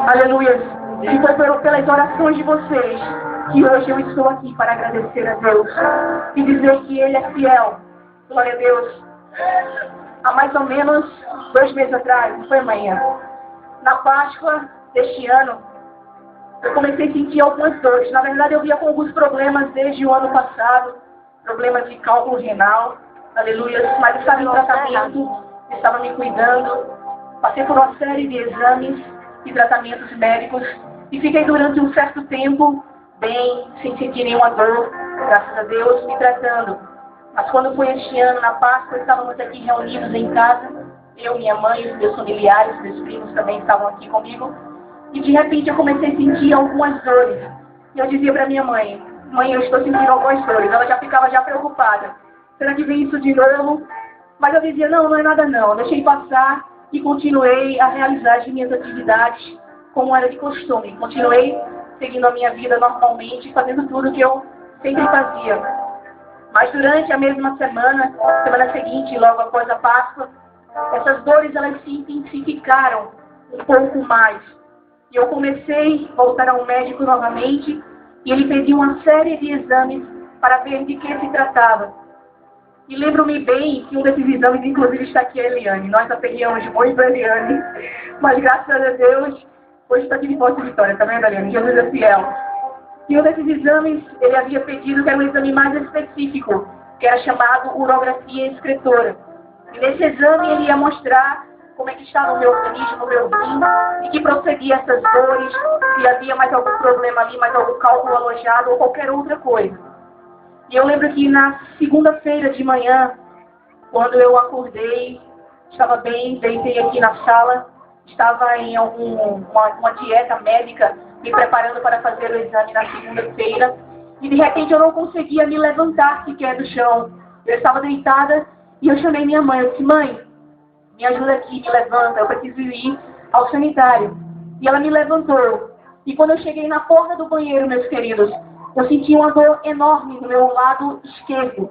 Aleluia. E foi pelas orações de vocês que hoje eu estou aqui para agradecer a Deus e dizer que Ele é fiel. Glória a Deus. Há mais ou menos 2 meses atrás, não foi amanhã, na Páscoa deste ano, eu comecei a sentir algumas dores. Na verdade, eu via com alguns problemas desde o ano passado, problemas de cálculo renal, aleluia, mas eu estava em tratamento, estava me cuidando, passei por uma série de exames e tratamentos médicos e fiquei durante um certo tempo bem, sem sentir nenhuma dor, graças a Deus, me tratando. Mas quando foi este ano, na Páscoa, estávamos aqui reunidos em casa, eu, minha mãe, os meus familiares, meus primos também estavam aqui comigo, e de repente eu comecei a sentir algumas dores. E eu dizia para minha mãe, mãe, eu estou sentindo algumas dores. Ela já ficava preocupada. Será que vem isso de novo? Mas eu dizia, não é nada não. Deixei passar e continuei a realizar as minhas atividades como era de costume. Continuei seguindo a minha vida normalmente, fazendo tudo que eu sempre fazia. Mas durante a mesma semana seguinte, logo após a Páscoa, essas dores elas se intensificaram um pouco mais. E eu comecei a voltar ao médico novamente e ele pediu uma série de exames para ver de que se tratava. E lembro-me bem que um desses exames, inclusive, está aqui a Eliane. Nós aperreamos muito a Eliane, mas graças a Deus, hoje está aqui de Forte Vitória, tá vendo, Eliane? Jesus é fiel. E um desses exames, ele havia pedido que era um exame mais específico, que era chamado urografia excretora. E nesse exame ele ia mostrar como é que estava o meu organismo, o meu rim, e que prosseguia essas dores, se havia mais algum problema ali, mais algum cálculo alojado ou qualquer outra coisa. E eu lembro que na segunda-feira de manhã, quando eu acordei, estava bem, deitei aqui na sala, estava em uma dieta médica, me preparando para fazer o exame na segunda-feira, e de repente eu não conseguia me levantar sequer do chão. Eu estava deitada e eu chamei minha mãe, eu disse, mãe, me ajuda aqui, me levanta, eu preciso ir ao sanitário. E ela me levantou. E quando eu cheguei na porta do banheiro, meus queridos, eu senti uma dor enorme no meu lado esquerdo.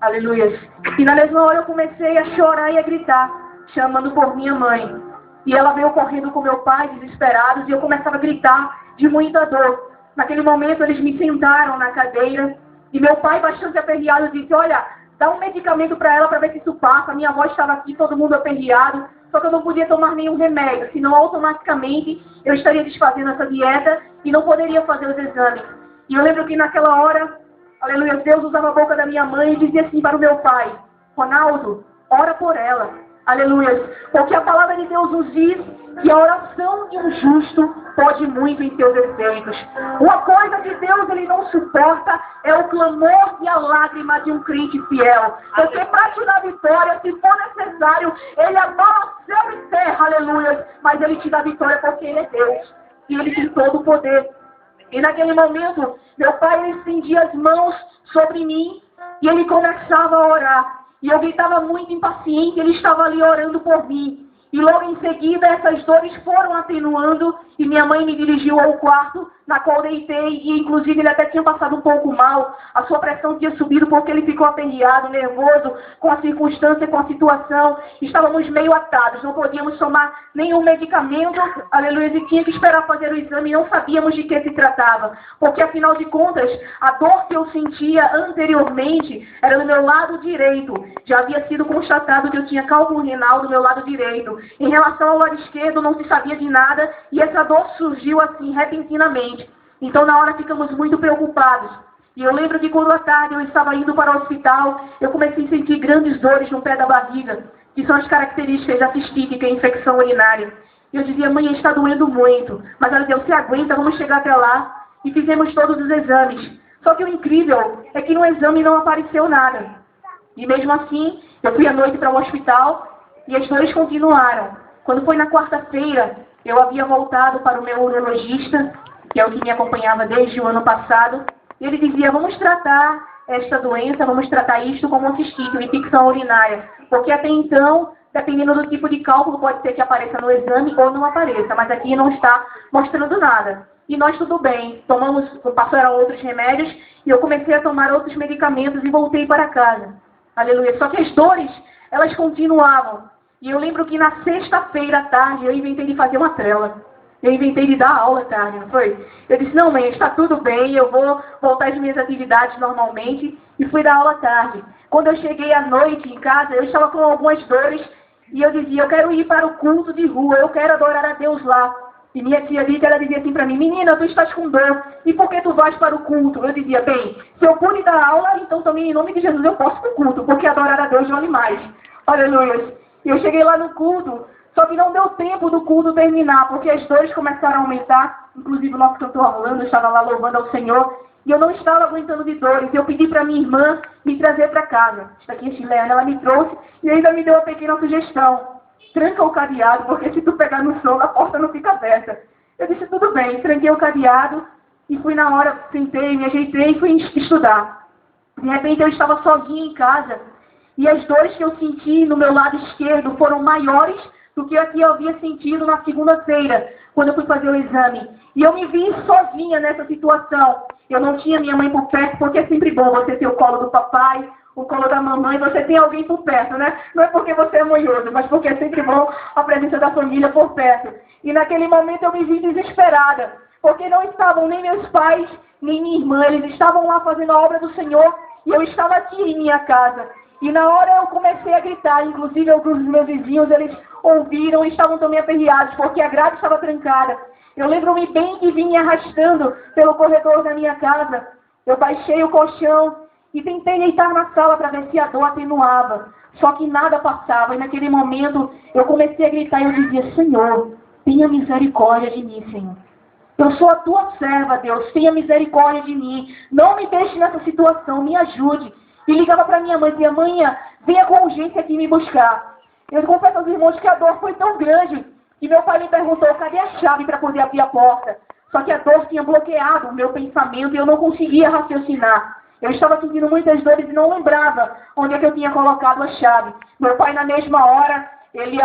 Aleluia. E na mesma hora eu comecei a chorar e a gritar, chamando por minha mãe. E ela veio correndo com meu pai, desesperados, e eu começava a gritar de muita dor. Naquele momento eles me sentaram na cadeira, e meu pai, bastante aperreado, disse, olha, dá um medicamento para ela para ver se isso passa. Minha avó estava aqui, todo mundo aperreado, só que eu não podia tomar nenhum remédio, senão automaticamente eu estaria desfazendo essa dieta e não poderia fazer os exames. E eu lembro que naquela hora, aleluia, Deus usava a boca da minha mãe e dizia assim para o meu pai, Ronaldo, ora por ela, aleluia, porque a palavra de Deus nos diz que a oração de um justo pode muito em seus efeitos. Uma coisa que Deus ele não suporta é o clamor e a lágrima de um crente fiel. Porque para te dar vitória, se for necessário, ele abala céu e terra, aleluia, mas ele te dá vitória porque ele é Deus. E ele tem todo o poder. E naquele momento, meu pai ele estendia as mãos sobre mim e ele começava a orar. E eu gritava muito impaciente, ele estava ali orando por mim. E logo em seguida, essas dores foram atenuando e minha mãe me dirigiu ao quarto, na qual deitei, e inclusive ele até tinha passado um pouco mal. A sua pressão tinha subido porque ele ficou aperreado, nervoso, com a circunstância, com a situação. Estávamos meio atados, não podíamos tomar nenhum medicamento, aleluia, e tinha que esperar fazer o exame, e não sabíamos de que se tratava. Porque afinal de contas, a dor que eu sentia anteriormente era no meu lado direito. Já havia sido constatado que eu tinha cálculo renal no meu lado direito. Em relação ao lado esquerdo, não se sabia de nada, e essa dor surgiu assim, repentinamente. Então, na hora, ficamos muito preocupados. E eu lembro que quando à tarde eu estava indo para o hospital, eu comecei a sentir grandes dores no pé da barriga, que são as características da cistite, que é a infecção urinária. E eu dizia, mãe, está doendo muito. Mas ela dizia, você aguenta, vamos chegar até lá. E fizemos todos os exames. Só que o incrível é que no exame não apareceu nada. E mesmo assim, eu fui à noite para o hospital e as dores continuaram. Quando foi na quarta-feira, eu havia voltado para o meu urologista, que é o que me acompanhava desde o ano passado, e ele dizia, vamos tratar esta doença, vamos tratar isto como uma cistite, uma infecção urinária, porque até então, dependendo do tipo de cálculo, pode ser que apareça no exame ou não apareça, mas aqui não está mostrando nada. E nós tudo bem, passaram outros remédios, e eu comecei a tomar outros medicamentos e voltei para casa. Aleluia. Só que as dores, elas continuavam. E eu lembro que na sexta-feira à tarde, eu inventei de fazer uma trela. Eu inventei de dar aula tarde, não foi? Eu disse, não mãe, está tudo bem, eu vou voltar às minhas atividades normalmente. E fui dar aula tarde. Quando eu cheguei à noite em casa, eu estava com algumas dores. E eu dizia, eu quero ir para o culto de rua, eu quero adorar a Deus lá. E minha tia Rita, ela dizia assim para mim, menina, tu estás com dor, e por que tu vais para o culto? Eu dizia, bem, se eu pude dar aula, então também em nome de Jesus eu posso para o culto, porque adorar a Deus vale mais. Aleluia. E eu cheguei lá no culto, só que não deu tempo do culto terminar, porque as dores começaram a aumentar, inclusive o nosso cantor Rolando estava lá louvando ao Senhor, e eu não estava aguentando de dores. Eu pedi para minha irmã me trazer para casa. Está aqui a chilena, ela me trouxe e ainda me deu uma pequena sugestão. Tranca o cadeado, porque se tu pegar no sono, a porta não fica aberta. Eu disse, tudo bem. Tranquei o cadeado e fui na hora, sentei, me ajeitei e fui estudar. De repente eu estava sozinha em casa e as dores que eu senti no meu lado esquerdo foram maiores do que a que eu havia sentido na segunda-feira, quando eu fui fazer o exame. E eu me vi sozinha nessa situação. Eu não tinha minha mãe por perto, porque é sempre bom você ter o colo do papai, o colo da mamãe, você tem alguém por perto, né? Não é porque você é manhoso, mas porque é sempre bom a presença da família por perto. E naquele momento eu me vi desesperada, porque não estavam nem meus pais, nem minha irmã, eles estavam lá fazendo a obra do Senhor, e eu estava aqui em minha casa. E na hora eu comecei a gritar, inclusive alguns dos meus vizinhos, eles ouviram e estavam também aperreados, porque a grade estava trancada. Eu lembro-me bem que vinha arrastando pelo corredor da minha casa. Eu baixei o colchão e tentei deitar na sala para ver se a dor atenuava. Só que nada passava. E naquele momento eu comecei a gritar e eu dizia, Senhor, tenha misericórdia de mim, Senhor. Eu sou a tua serva, Deus. Tenha misericórdia de mim. Não me deixe nessa situação. Me ajude. E ligava para minha mãe e dizia, mãe, venha com urgência aqui me buscar. Eu confesso aos irmãos que a dor foi tão grande que meu pai me perguntou, cadê a chave para poder abrir a porta? Só que a dor tinha bloqueado o meu pensamento e eu não conseguia raciocinar. Eu estava sentindo muitas dores e não lembrava onde é que eu tinha colocado a chave. Meu pai, na mesma hora, ele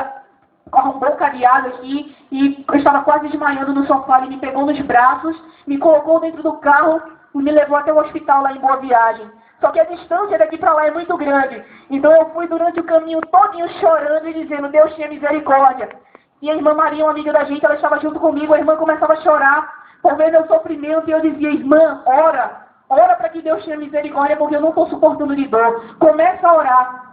arrombou o cadeado aqui e eu estava quase desmaiando no sofá. Ele me pegou nos braços, me colocou dentro do carro e me levou até o hospital lá em Boa Viagem. Só que a distância daqui para lá é muito grande. Então eu fui durante o caminho todinho chorando e dizendo, Deus tenha misericórdia. E a irmã Maria, uma amiga da gente, ela estava junto comigo, a irmã começava a chorar por ver meu sofrimento, e eu dizia, irmã, ora para que Deus tenha misericórdia, porque eu não estou suportando de dor. Começa a orar.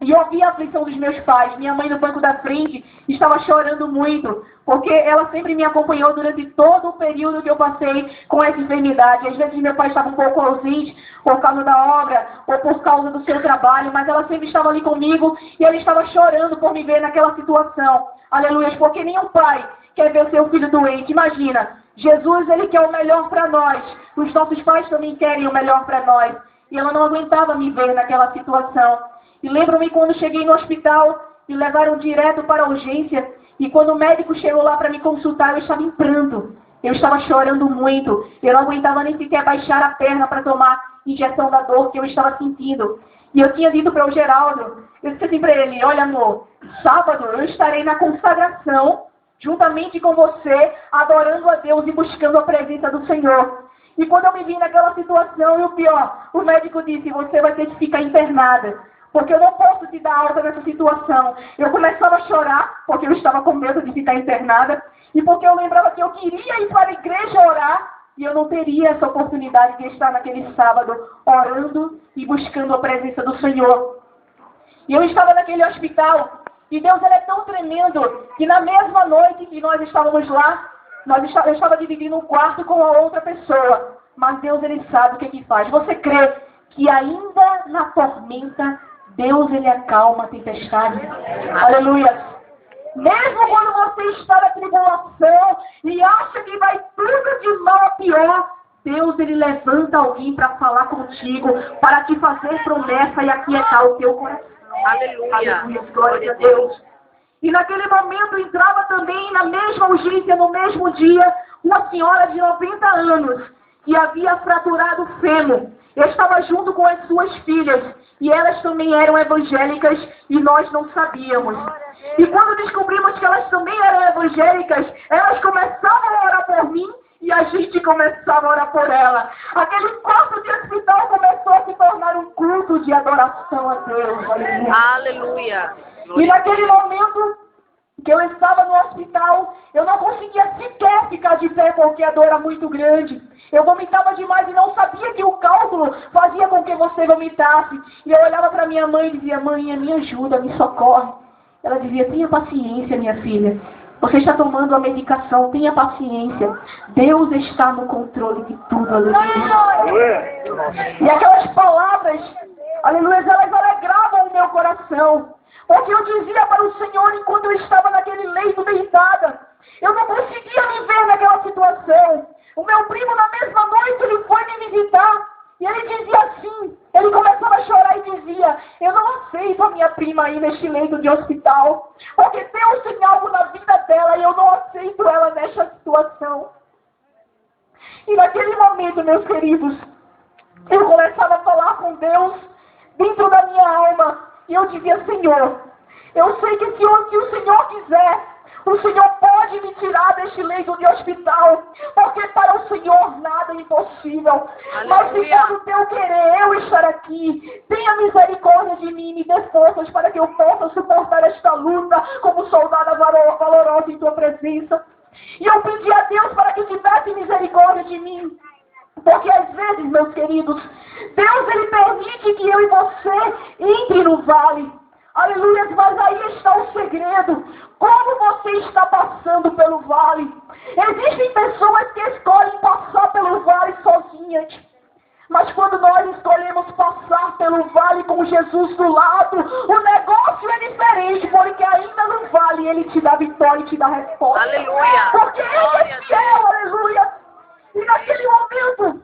E eu vi a aflição dos meus pais. Minha mãe no banco da frente estava chorando muito, porque ela sempre me acompanhou durante todo o período que eu passei com essa enfermidade. Às vezes meu pai estava um pouco ausente por causa da obra ou por causa do seu trabalho, mas ela sempre estava ali comigo e ela estava chorando por me ver naquela situação. Aleluia, porque nenhum pai quer ver o seu filho doente. Imagina, Jesus, ele quer o melhor para nós. Os nossos pais também querem o melhor para nós. E ela não aguentava me ver naquela situação. E lembro-me quando cheguei no hospital, me levaram direto para a urgência. E quando o médico chegou lá para me consultar, eu estava em pranto. Eu estava chorando muito. Eu não aguentava nem sequer baixar a perna para tomar injeção da dor que eu estava sentindo. E eu tinha dito para o Geraldo, eu disse assim para ele, olha amor, sábado eu estarei na consagração, juntamente com você, adorando a Deus e buscando a presença do Senhor. E quando eu me vi naquela situação, e o pior, o médico disse, você vai ter que ficar internada, porque eu não posso te dar alta nessa situação. Eu começava a chorar, porque eu estava com medo de ficar internada, e porque eu lembrava que eu queria ir para a igreja orar, e eu não teria essa oportunidade de estar naquele sábado orando e buscando a presença do Senhor. E eu estava naquele hospital, e Deus ele é tão tremendo, que na mesma noite que nós estávamos lá, eu estava dividindo um quarto com a outra pessoa. Mas Deus ele sabe o que faz. Você crê que ainda na tormenta, Deus ele acalma a tempestade? Aleluia! Mesmo quando você está na tribulação e acha que vai tudo de mal a pior, Deus ele levanta alguém para falar contigo, para te fazer promessa e aquietar o teu coração. Aleluia! Aleluia, glória a Deus! E naquele momento entrava também na mesma urgência, no mesmo dia, uma senhora de 90 anos, que havia fraturado o fêmur. Eu estava junto com as suas filhas, e elas também eram evangélicas, e nós não sabíamos. E quando descobrimos que elas também eram evangélicas, elas começavam a orar por mim, e a gente começava a orar por ela. Aquele quarto de hospital começou a se tornar um culto de adoração a Deus. Aleluia! E naquele momento, que eu estava no hospital, eu não conseguia sequer ficar de pé porque a dor era muito grande. Eu vomitava demais e não sabia que o cálculo fazia com que você vomitasse. E eu olhava para minha mãe e dizia, mãe, me ajuda, me socorre. Ela dizia, tenha paciência, minha filha. Você está tomando a medicação, tenha paciência. Deus está no controle de tudo, aleluia. E aquelas palavras, aleluia, elas alegravam o meu coração. Porque eu dizia para o Senhor, enquanto eu estava naquele leito deitada, eu não conseguia me ver naquela situação. O meu primo, na mesma noite, ele foi me visitar. E ele dizia assim, ele começava a chorar e dizia, eu não aceito a minha prima aí neste leito de hospital. Porque Deus tem algo na vida dela e eu não aceito ela nesta situação. E naquele momento, meus queridos, eu começava a falar com Deus dentro da minha alma. E eu dizia, Senhor, eu sei que se o Senhor quiser, o Senhor pode me tirar deste leito de hospital, porque para o Senhor nada é impossível. Aleluia. Mas se for o teu querer, eu estar aqui, tenha misericórdia de mim, me dê forças para que eu possa suportar esta luta como soldada valorosa em tua presença. E eu pedi a Deus para que tivesse misericórdia de mim. Porque às vezes, meus queridos, Deus ele permite que eu e você entre no vale. Aleluia, mas aí está o segredo. Como você está passando pelo vale? Existem pessoas que escolhem passar pelo vale sozinhas. Mas quando nós escolhemos passar pelo vale com Jesus do lado, o negócio é diferente, porque ainda no vale ele te dá vitória e te dá resposta. Aleluia! Porque ele é fiel, aleluia! E naquele momento,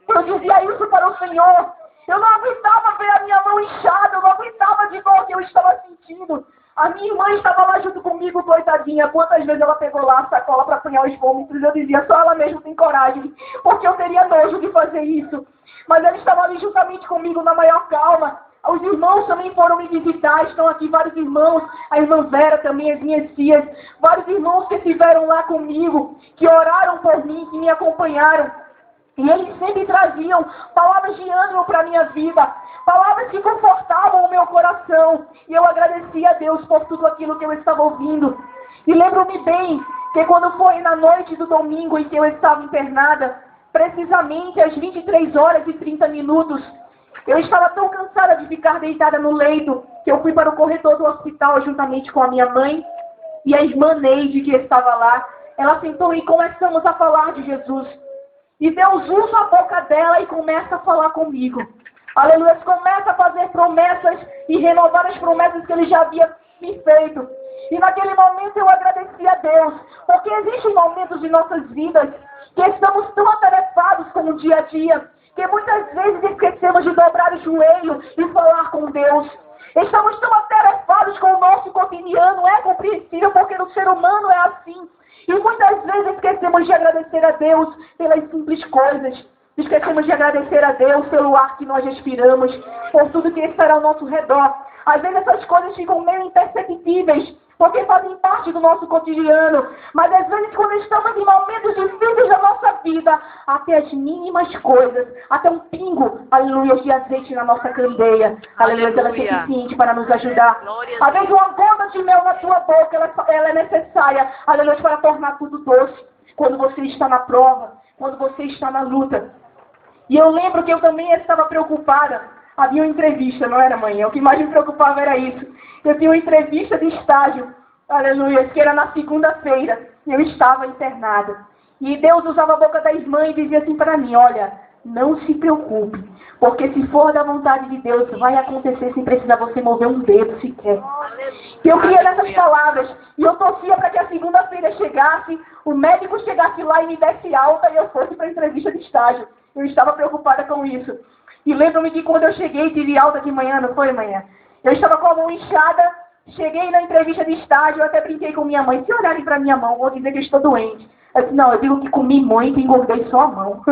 eu dizia isso para o Senhor. Eu não aguentava ver a minha mão inchada, eu não aguentava de dor que eu estava sentindo. A minha irmã estava lá junto comigo, coitadinha. Quantas vezes ela pegou lá a sacola para apanhar os vômitos, eu dizia, só ela mesmo tem coragem, porque eu teria nojo de fazer isso. Mas ela estava ali juntamente comigo na maior calma. Os irmãos também foram me visitar, estão aqui vários irmãos, a irmã Vera também, as minhas tias, vários irmãos que estiveram lá comigo, que oraram por mim, que me acompanharam. E eles sempre traziam palavras de ânimo para a minha vida, palavras que confortavam o meu coração. E eu agradecia a Deus por tudo aquilo que eu estava ouvindo. E lembro-me bem que quando foi na noite do domingo em que eu estava internada, precisamente às 23 horas e 30 minutos, eu estava tão cansada de ficar deitada no leito, que eu fui para o corredor do hospital juntamente com a minha mãe e a irmã Neide, que estava lá. Ela sentou e começamos a falar de Jesus. E Deus usa a boca dela e começa a falar comigo. Aleluia, começa a fazer promessas e renovar as promessas que ele já havia me feito. E naquele momento eu agradeci a Deus, porque existem momentos de nossas vidas que estamos tão atarefados com o dia a dia, que muitas vezes esquecemos de dobrar o joelho e falar com Deus. Estamos tão atarefados com o nosso cotidiano, é compreensível, porque no ser humano é assim. E muitas vezes esquecemos de agradecer a Deus pelas simples coisas. Esquecemos de agradecer a Deus pelo ar que nós respiramos, por tudo que está ao nosso redor. Às vezes essas coisas ficam meio imperceptíveis, porque fazem parte do nosso cotidiano. Mas às vezes quando estamos em momentos difíceis da nossa vida, até as mínimas coisas, até um pingo, aleluia, de azeite na nossa candeia, aleluia, ela é suficiente para nos ajudar. Às vezes uma gota de mel na tua boca, ela é necessária, aleluia, para tornar tudo doce. Quando você está na prova, quando você está na luta. E eu lembro que eu também estava preocupada. Havia uma entrevista, não era, mãe? O que mais me preocupava era isso. Eu tinha uma entrevista de estágio, aleluia, que era na segunda-feira. E eu estava internada. E Deus usava a boca da irmã e dizia assim para mim, olha, não se preocupe, porque se for da vontade de Deus, vai acontecer sem precisar você mover um dedo sequer. E eu queria nessas palavras, e eu torcia para que a segunda-feira chegasse, o médico chegasse lá e me desse alta e eu fosse para a entrevista de estágio. Eu estava preocupada com isso. E lembro-me que quando eu cheguei, tive alta de manhã, não foi manhã? Eu estava com a mão inchada, cheguei na entrevista de estágio, eu até brinquei com minha mãe. Se olharem para minha mão, vou dizer que eu estou doente. Eu disse, não, eu digo que comi muito e engordei só a mão.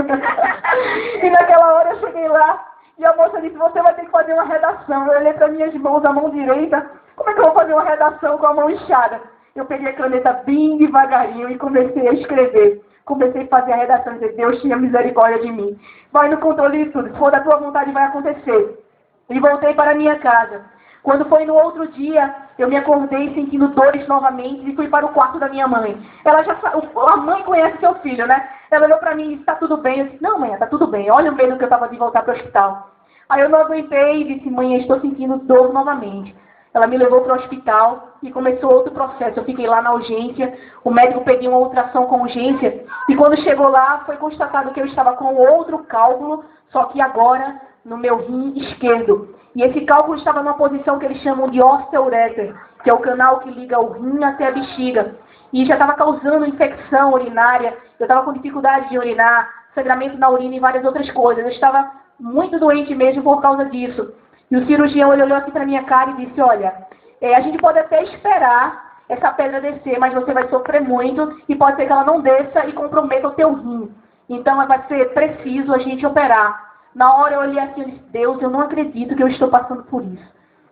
E naquela hora eu cheguei lá, e a moça disse, você vai ter que fazer uma redação. Eu olhei para minhas mãos, a mão direita, como é que eu vou fazer uma redação com a mão inchada? Eu peguei a caneta bem devagarinho e comecei a escrever. Comecei a fazer a redação e dizer, Deus tinha misericórdia de mim. Vai no controle de tudo, se for da tua vontade vai acontecer. E voltei para a minha casa. Quando foi no outro dia, eu me acordei sentindo dores novamente e fui para o quarto da minha mãe. A mãe conhece seu filho, né? Ela olhou para mim e disse, tá tudo bem? Eu disse, não, mãe, tá tudo bem. Olha o medo que eu estava de voltar para o hospital. Aí eu não aguentei e disse, mãe, eu estou sentindo dor novamente. Ela me levou para o hospital e começou outro processo. Eu fiquei lá na urgência, o médico pediu uma ultrassom com urgência e quando chegou lá foi constatado que eu estava com outro cálculo, só que agora no meu rim esquerdo. E esse cálculo estava numa posição que eles chamam de osteoureter, que é o canal que liga o rim até a bexiga. E já estava causando infecção urinária, eu estava com dificuldade de urinar, sangramento na urina e várias outras coisas. Eu estava muito doente mesmo por causa disso. E o cirurgião olhou assim para minha cara e disse, olha, a gente pode até esperar essa pedra descer, mas você vai sofrer muito e pode ser que ela não desça e comprometa o teu rim. Então vai ser preciso a gente operar. Na hora eu olhei assim e disse, Deus, eu não acredito que eu estou passando por isso.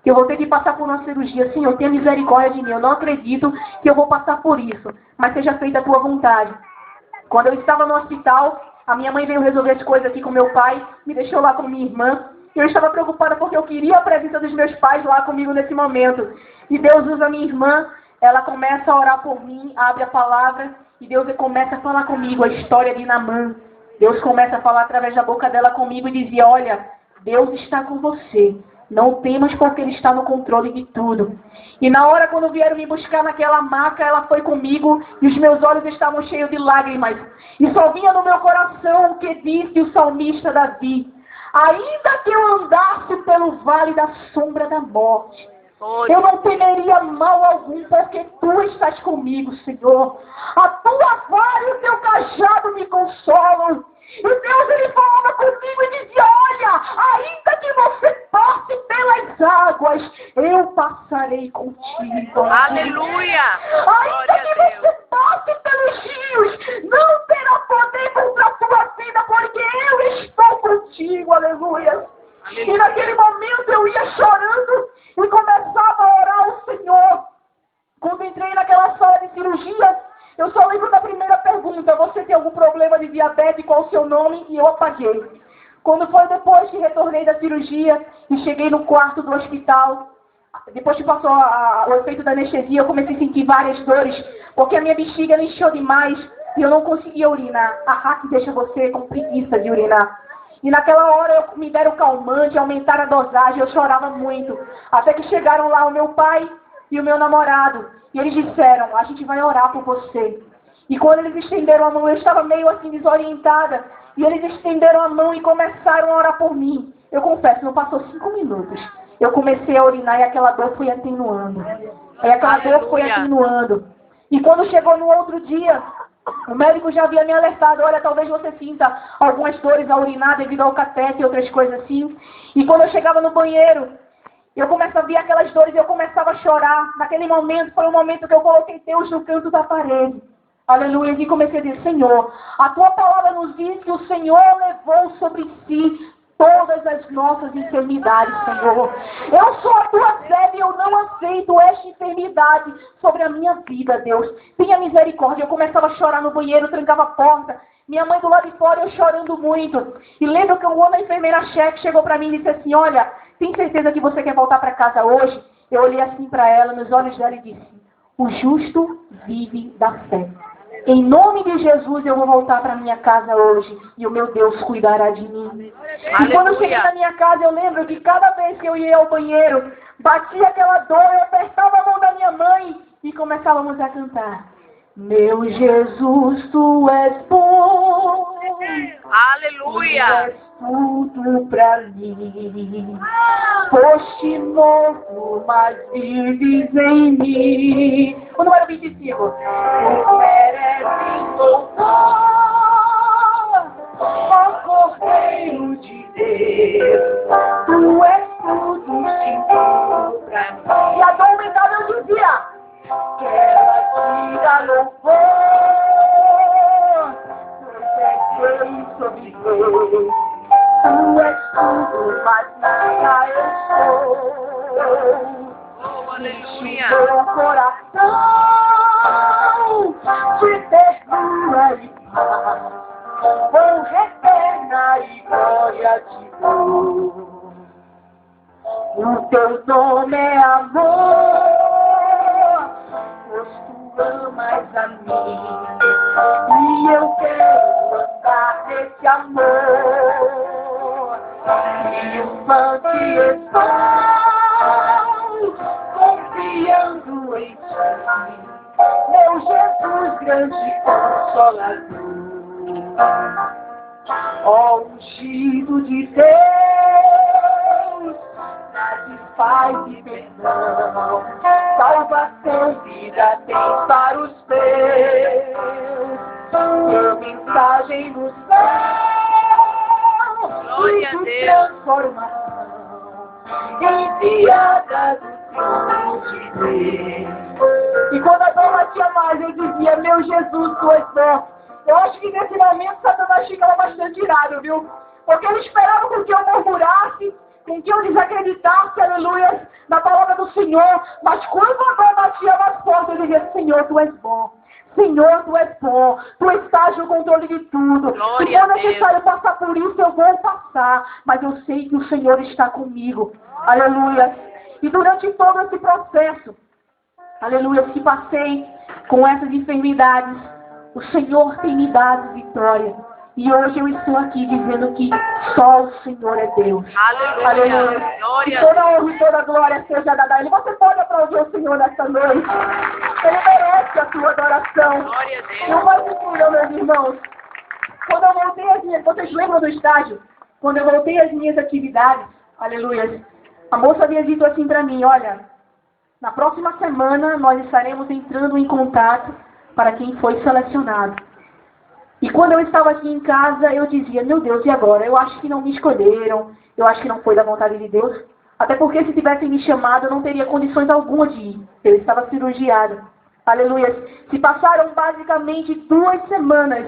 Que eu vou ter que passar por uma cirurgia. Senhor, tenha misericórdia de mim. Eu não acredito que eu vou passar por isso. Mas seja feita a tua vontade. Quando eu estava no hospital, a minha mãe veio resolver as coisas aqui com meu pai, me deixou lá com minha irmã. Eu estava preocupada porque eu queria a presença dos meus pais lá comigo nesse momento. E Deus usa a minha irmã, ela começa a orar por mim, abre a palavra, e Deus começa a falar comigo a história de Naamã. Deus começa a falar através da boca dela comigo e dizia, olha, Deus está com você. Não temas porque Ele está no controle de tudo. E na hora quando vieram me buscar naquela maca, ela foi comigo e os meus olhos estavam cheios de lágrimas. E só vinha no meu coração o que disse o salmista Davi. Ainda que eu andasse pelo vale da sombra da morte, eu não temeria mal algum, porque Tu estás comigo, Senhor. A Tua vara e o Teu cajado me consolam. E Deus, Ele falava comigo e dizia, olha, ainda que você passe pelas águas, eu passarei contigo. Aleluia! Ainda que você passe pelos rios, não terá poder contra a tua vida, porque eu estou contigo. Aleluia! E naquele momento eu ia chorando e começava a orar ao Senhor. Quando entrei naquela sala de cirurgia, eu só lembro da primeira pergunta, você tem algum problema de diabetes, qual o seu nome? E eu apaguei. Quando foi depois que retornei da cirurgia e cheguei no quarto do hospital, depois que passou o efeito da anestesia, eu comecei a sentir várias dores, porque a minha bexiga inchou demais e eu não conseguia urinar. A hack deixa você com preguiça de urinar. E naquela hora me deram calmante, aumentaram a dosagem, eu chorava muito. Até que chegaram lá o meu pai e o meu namorado. E eles disseram, a gente vai orar por você. E quando eles estenderam a mão, eu estava meio assim desorientada. E eles estenderam a mão e começaram a orar por mim. Eu confesso, não passou 5 minutos. Eu comecei a urinar e aquela dor foi atenuando. E quando chegou no outro dia, o médico já havia me alertado, olha, talvez você sinta algumas dores a urinar devido ao catéter e outras coisas assim. E quando eu chegava no banheiro, eu começava a ver aquelas dores e eu começava a chorar. Naquele momento, foi o momento que eu coloquei Deus no canto da parede. Aleluia. E comecei a dizer, Senhor, a Tua palavra nos diz que o Senhor levou sobre si todas as nossas enfermidades, Senhor. Eu sou a Tua serva e eu não aceito esta enfermidade sobre a minha vida, Deus. Tenha misericórdia. Eu começava a chorar no banheiro, trancava a porta. Minha mãe do lado de fora, eu chorando muito. E lembro que uma enfermeira-chefe chegou para mim e disse assim, olha, tem certeza que você quer voltar para casa hoje? Eu olhei assim para ela, nos olhos dela e disse, o justo vive da fé. Em nome de Jesus eu vou voltar para minha casa hoje e o meu Deus cuidará de mim. E quando eu cheguei na minha casa, eu lembro que cada vez que eu ia ao banheiro, batia aquela dor, eu apertava a mão da minha mãe e começávamos a cantar. Meu Jesus, Tu és bom. Aleluia! Tu és tudo pra mim. Foste novo, mas vives em mim. O número 25. Tu mereces louvor, ó Cordeiro de Deus. Tu és tudo pra mim. E a dor aumentava, eu dizia. Que ela tira louvor, Deus sobre Deus. Tu és tudo, mas nada eu sou. Aleluia! Meu coração de ternura e paz, honra eterna e glória te dou. No teu nome é amor, pois tu amas a mim, e eu quero andar nesse amor. Triunfante estou, confiando em ti, meu Jesus grande consolador. Ó ungido de Deus, nasce paz e perdão, salvação, vida tem para os teus. Tua mensagem no céu, Glória a de Deus. transformação, enviada do trono de Deus. E quando a dor batia mais, eu dizia, meu Jesus, tu és bom. Eu acho que nesse momento Satanás ficava bastante irado, viu? Porque ele esperava com que eu murmurasse, com que eu desacreditasse, aleluia, na palavra do Senhor. Mas quando a dor batia mais forte, eu dizia, Senhor, tu és bom. Senhor, tu és bom. Tu estás no controle de tudo. Glória Se for a Deus. necessário passar por isso, eu vou passar. Mas eu sei que o Senhor está comigo. Aleluia. E durante todo esse processo, aleluia, que passei com essas enfermidades, o Senhor tem me dado vitória. E hoje eu estou aqui dizendo que só o Senhor é Deus. Aleluia. Que Glória a toda honra e toda glória seja dada a Ele. Você pode aplaudir o Senhor nesta noite. Ele merece a sua adoração. Glória a E Deus. o mais incrível, meus irmãos, quando eu voltei às minhas... Vocês lembram do estágio? Quando eu voltei às minhas atividades, aleluia, a moça havia dito assim para mim, olha, na próxima semana nós estaremos entrando em contato para quem foi selecionado. E quando eu estava aqui em casa, eu dizia, meu Deus, e agora? Eu acho que não me escolheram, eu acho que não foi da vontade de Deus. Até porque se tivessem me chamado, eu não teria condições alguma de ir. Eu estava cirurgiado. Aleluia. Se passaram basicamente 2 semanas,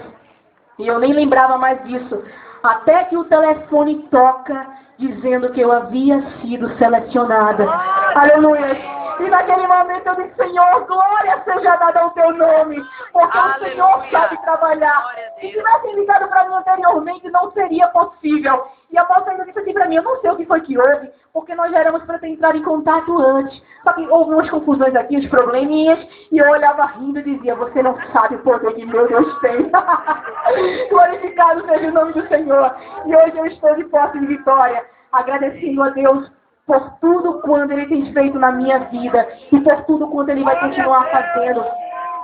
e eu nem lembrava mais disso, até que o telefone toca, dizendo que eu havia sido selecionada. Aleluia. E naquele momento eu disse, Senhor, glória seja dada ao teu nome, porque Aleluia. o Senhor sabe trabalhar. Glória a Se Deus. tivessem ligado para mim anteriormente, não seria possível. E a moça ainda disse assim para mim, eu não sei o que foi que houve, porque nós já éramos para ter entrado em contato antes. Só que houve umas confusões aqui, uns probleminhas, e eu olhava rindo e dizia, você não sabe o poder que meu Deus tem. Glorificado seja o nome do Senhor. E hoje eu estou de posse de vitória, agradecendo a Deus por tudo quanto Ele tem feito na minha vida e por tudo quanto Ele vai continuar fazendo.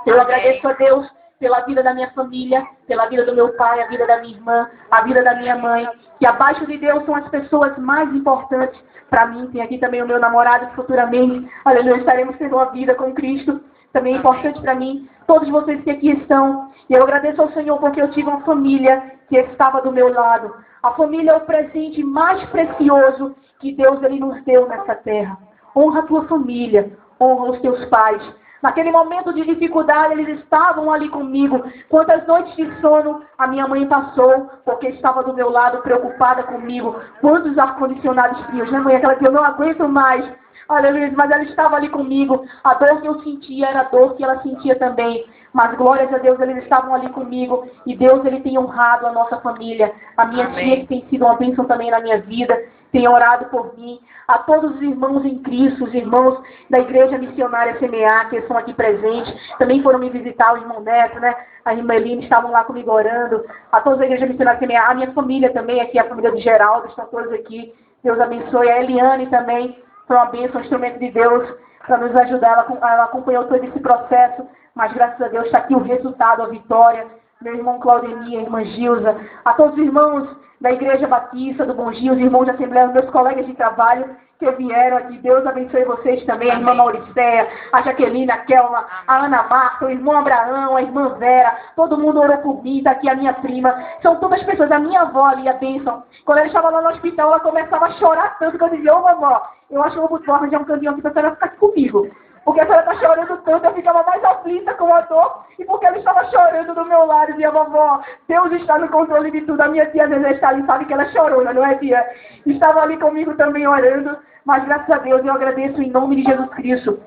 Eu agradeço a Deus pela vida da minha família, pela vida do meu pai, a vida da minha irmã, a vida da minha mãe, que abaixo de Deus são as pessoas mais importantes para mim. Tem aqui também o meu namorado, que futuramente, aleluia, estaremos tendo uma vida com Cristo, também é importante para mim. Todos vocês que aqui estão, e eu agradeço ao Senhor porque eu tive uma família que estava do meu lado. A família é o presente mais precioso que Deus Ele nos deu nessa terra. Honra a tua família, honra os teus pais. Naquele momento de dificuldade, eles estavam ali comigo. Quantas noites de sono a minha mãe passou, porque estava do meu lado, preocupada comigo. Quantos ar-condicionados frios, né, mãe? Aquela que eu não aguento mais. Aleluia, mas ela estava ali comigo. A dor que eu sentia era a dor que ela sentia também. Mas glórias a Deus, eles estavam ali comigo. E Deus, Ele tem honrado a nossa família. A minha tia, que tem sido uma bênção também na minha vida, tem orado por mim. A todos os irmãos em Cristo, os irmãos da Igreja Missionária CMA, que estão aqui presentes. Também foram me visitar, o irmão Neto, né? A irmã Eline estavam lá comigo orando. A todos da Igreja Missionária CMA. A minha família também aqui, a família do Geraldo, estão todos aqui. Deus abençoe. A Eliane também foi uma bênção, um instrumento de Deus para nos ajudar. Ela acompanhou todo esse processo. Mas graças a Deus está aqui o resultado, a vitória. Meu irmão Claudemir, a irmã Gilza, a todos os irmãos da Igreja Batista, do Bom Gil, os irmãos da Assembleia, meus colegas de trabalho que vieram aqui. Deus abençoe vocês também, a irmã Mauricéia, a Jaqueline, a Kelma, a Ana Marta, o irmão Abraão, a irmã Vera, todo mundo orou por mim, está aqui a minha prima. São todas as pessoas, a minha avó ali, a bênção. Quando ela estava lá no hospital, ela começava a chorar tanto que eu dizia, ô vovó, eu acho que eu vou arranjar um caminhão aqui para a senhora ficar aqui comigo. Porque a senhora está chorando tanto, eu ficava mais aflita com a dor, e porque ela estava chorando do meu lado, dizia, vovó, Deus está no controle de tudo. A minha tia Zezé está ali, sabe que ela chorou, não é, tia? Estava ali comigo também orando, mas graças a Deus eu agradeço em nome de Jesus Cristo.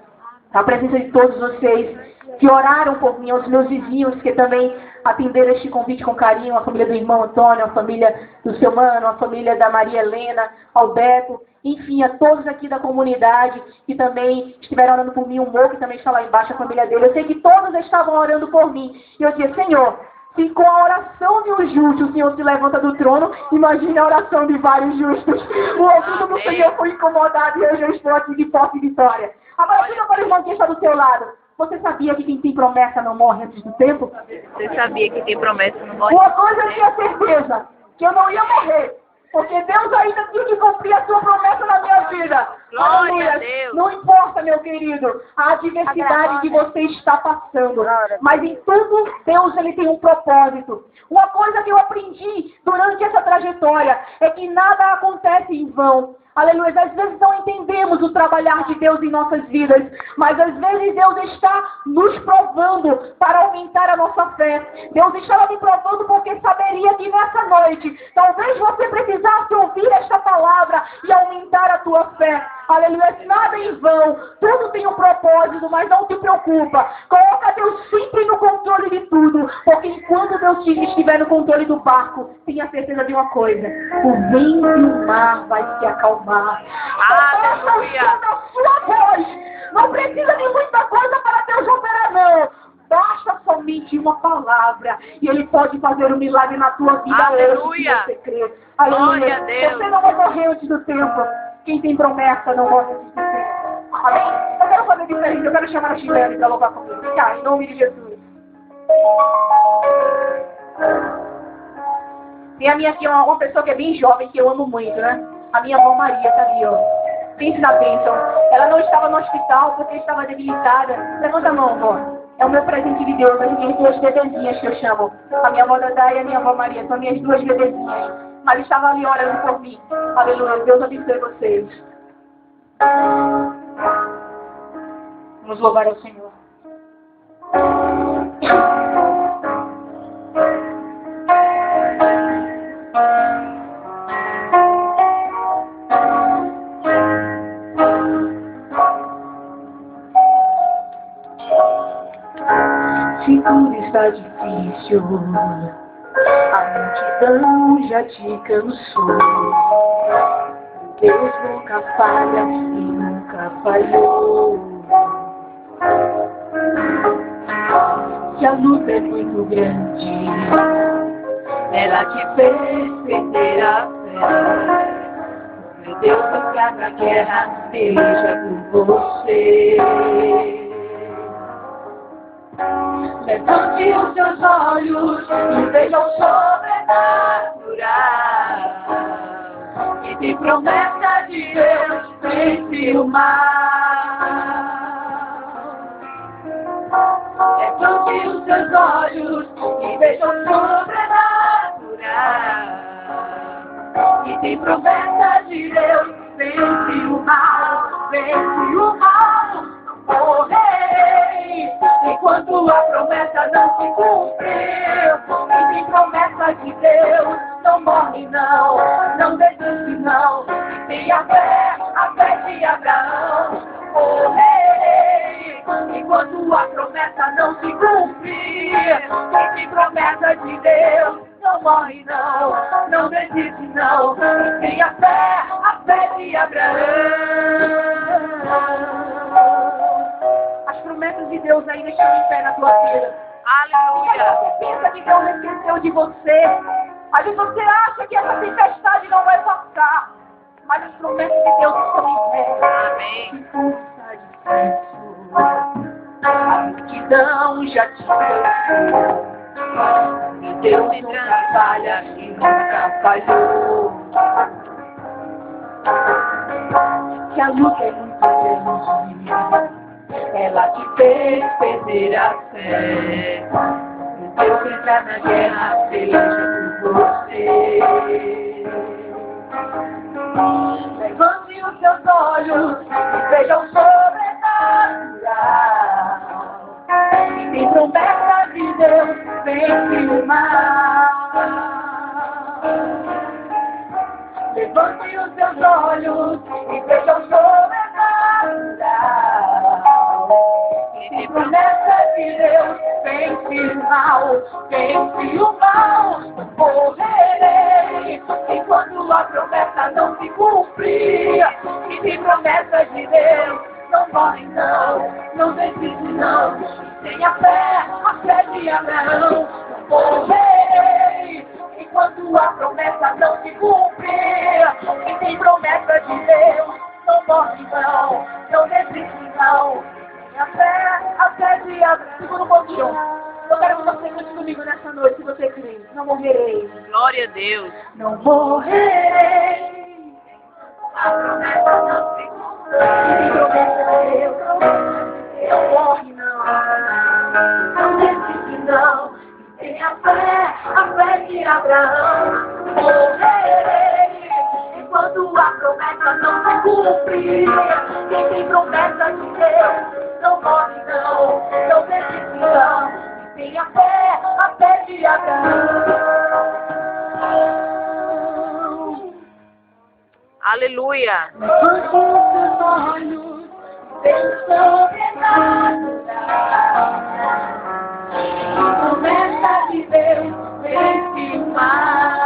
a presença de todos vocês que oraram por mim, aos meus vizinhos que também atenderam este convite com carinho, a família do irmão Antônio, a família do seu mano, a família da Maria Helena, Alberto, enfim, a todos aqui da comunidade que também estiveram orando por mim, o Mo, que também está lá embaixo, a família dele. Eu sei que todos estavam orando por mim. E eu dizia, Senhor, se com a oração de um justo o Senhor se levanta do trono, imagine a oração de vários justos. O ouvido do Senhor foi incomodado e hoje eu estou aqui de posse e vitória. Agora, diga para o irmão que está do seu lado. Você sabia que quem tem promessa não morre antes do tempo? Você sabia que tem promessa não morre? Uma coisa eu tinha certeza, que eu não ia morrer. Porque Deus ainda tinha que cumprir a sua promessa na minha vida. Glória a Deus. Não importa, meu querido, a adversidade que você está passando. Mas em tudo, Deus ele tem um propósito. Uma coisa que eu aprendi durante essa trajetória é que nada acontece em vão. Aleluia. Às vezes não entendemos o trabalhar de Deus em nossas vidas, mas às vezes Deus está nos provando para aumentar a nossa fé. Deus estava me provando porque saberia que nessa noite, talvez você precisasse ouvir esta palavra e aumentar a tua fé. Aleluia. Nada em vão, tudo tem um propósito, mas não te preocupa. Coloca Deus sempre no controle de tudo, porque enquanto Deus estiver no controle do barco, tenha certeza de uma coisa: o vento e o mar vai se acalmar. Aleluia. Da sua voz. Não precisa de muita coisa para Deus operar, não. Basta somente uma palavra e Ele pode fazer um milagre na tua vida. Aleluia. Hoje, se você crê. Aleluia. Glória a Deus. Você não vai morrer antes do tempo. Quem tem promessa não morre antes do tempo. Amém? Eu quero fazer diferente. Eu quero chamar a Chilene para louvar comigo. Em nome de Jesus. Tem a minha aqui, uma pessoa que é bem jovem, que eu amo muito, né? A minha avó Maria tá ali, ó. Pense na bênção. Ela não estava no hospital porque estava debilitada. Levanta a mão, vó. É o meu presente de Deus. As minhas duas bebezinhas que eu chamo. A minha avó Dadá e a minha avó Maria. São minhas duas bebezinhas. Mas estava ali orando por mim. Aleluia. Deus abençoe vocês. Vamos louvar ao Senhor. Se tudo está difícil, a multidão já te cansou. Deus nunca falha e nunca falhou. Se a luta é muito grande, ela te fez perder a fé. Meu Deus, entrar na guerra, seja por você. Levante os seus olhos e veja o sobrenatural. Que tem promessa de Deus, vence o mal. Levante os seus olhos e veja o sobrenatural. Que tem promessa de Deus, vence o mal, vence o mal. Oh, rei, enquanto a promessa não se cumpriu, e tem promessa de Deus, não morre não, não desiste não, e tem a fé de Abraão. Oh, rei, enquanto a promessa não se cumprir, e tem promessa de Deus, não morre não, não desiste não, e tem a fé de Abraão. As promessas de Deus ainda estão em pé na tua vida. Aleluia. Você pensa que Deus esqueceu de você. Às vezes você acha que essa tempestade não vai passar. Mas as promessas de Deus estão em pé. Amém. Se tudo está difícil, a multidão já te cansou. E Deus nunca falha e nunca falhou. Que a luta é muito grande, ela te fez perder a fé. Deus entrar na guerra, seja por você. Levante os seus olhos e veja o sobrenatural. E tem promessa de Deus, vence o mal. Levante os seus olhos e veja o sobrenatural. que Deus vence o mal, vence o mal. Morrerei enquanto a promessa não se cumprir. E se promessa de Deus não morre não, não desiste não. Tenha fé, a fé de Abraão. Morrerei enquanto a promessa não se cumprir. E tem promessa de Deus não morre não, não desiste não. Tenha fé, a fé de Abraão. Segura um pouquinho. Eu quero que você cante comigo nessa noite, se você crê. Não morrerei. Glória a Deus. Não morrerei. A promessa não se cumpre. E promessa de Deus não morre não. Não desiste não. Tenha fé, a fé de Abraão. Morrerei enquanto a promessa não se cumprir. E tem promessa de Deus não morre não. Não desiste não. Tenha fé, a fé de Abraão. Aleluia. Levante os seus olhos, veja o sobrenatural. A promessa de Deus vence o mal.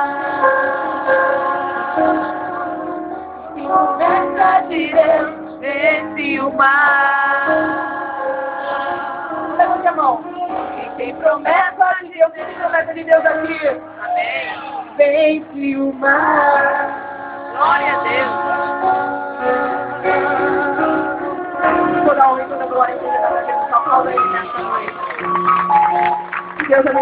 A promessa de Deus Vence o mal. levante a mão. Quem tem promessa de Deus, tem promessa de Deus aqui. Amém. Vence o mal. Glória a Deus. Toda honra e toda glória seja dada a Jesus. Aplauda ele nessa noite. Deus abençoe.